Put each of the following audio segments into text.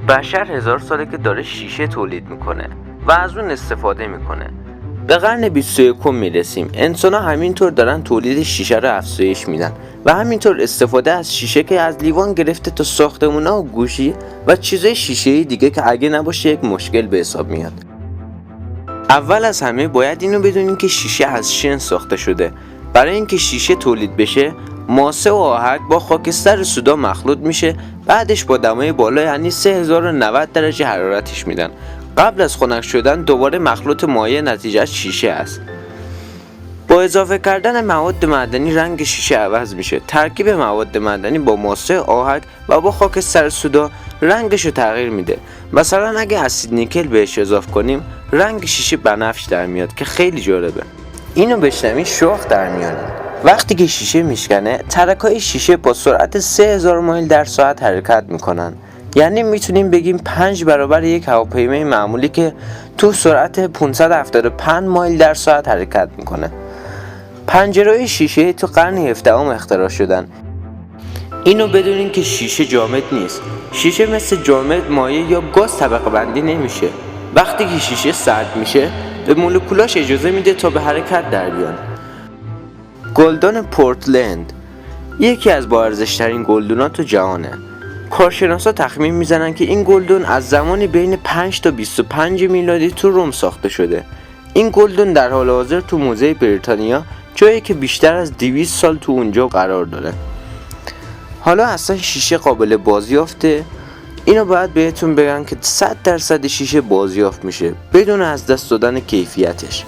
بشر 1000 ساله که داره شیشه تولید میکنه و از اون استفاده میکنه. به قرن 21 میرسیم. انسان‌ها همینطور دارن تولید شیشه رو افزایش میدن و همینطور استفاده از شیشه که از لیوان گرفته تا ساختمونا و گوشی و چیزای شیشه‌ای دیگه که اگه نباشه یک مشکل به حساب میاد. اول از همه باید اینو بدونین که شیشه از شن ساخته شده. برای اینکه شیشه تولید بشه، ماسه و آهک با خاکستر سودا مخلوط میشه، بعدش با دمای بالا یعنی 3090 درجه حرارتش میدن. قبل از خنک شدن دوباره مخلوط مایع نتیجهش شیشه است. با اضافه کردن مواد معدنی رنگ شیشه عوض میشه. ترکیب مواد معدنی با ماسه آهک و با خاکستر سودا رنگش رو تغییر میده. مثلا اگه اسید نیکل بهش اضافه کنیم رنگ شیشه بنفش در میاد که خیلی جالبه. اینو بشنوین شاخ در میانه. وقتی که شیشه میشکنه ترکای شیشه با سرعت 3000 مایل در ساعت حرکت میکنن. یعنی میتونیم بگیم 5 برابر یک هواپیمای معمولی که تو سرعت 575 مایل در ساعت حرکت میکنه. پنجره‌های شیشه تو قرن 17 اختراع شدن. اینو بدونین که شیشه جامد نیست. شیشه مثل جامد، مایع یا گاز طبقه بندی نمیشه. وقتی که شیشه سرد میشه به مولکولاش اجازه میده تا به حرکت در بیان. گلدان پورتلند یکی از با ارزش‌ترین گلدون‌ها تو جهانه. کارشناسا تخمین میزنن که این گلدون از زمانی بین 5 تا 25 میلادی تو روم ساخته شده. این گلدون در حال حاضر تو موزه بریتانیا جایی که بیشتر از 200 سال تو اونجا قرار داره. حالا اصلا شیشه قابل بازیافته؟ اینو باید بهتون بگم که 100% شیشه بازیافت میشه بدون از دست دادن کیفیتش.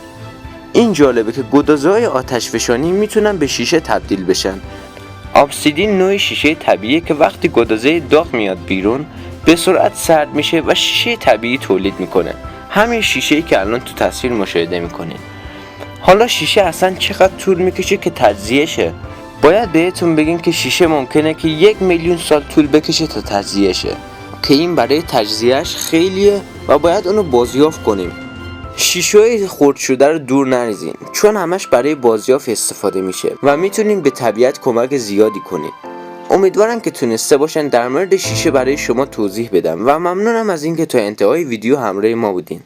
این جالبه که گدازه‌های آتشفشانی میتونن به شیشه تبدیل بشن. ابسیدین نوع شیشه طبیعیه که وقتی گدازه داغ میاد بیرون به سرعت سرد میشه و شیشه طبیعی تولید میکنه. همین شیشه‌ای که الان تو تصویر مشاهده میکنین. حالا شیشه اصلا چقدر طول میکشه که تجزیه شه؟ باید بهتون بگیم که شیشه ممکنه که 1,000,000 سال طول بکشه تا تجزیه شه، که این برای تجزیهش خیلیه و باید اونو بازیافت کنیم. شیشه‌های خرد شده رو دور نریزین چون همش برای بازیافت استفاده میشه و میتونین به طبیعت کمک زیادی کنین. امیدوارم که تونسته باشن در مورد شیشه برای شما توضیح بدم و ممنونم از اینکه تا انتهای ویدیو همراه ما بودین.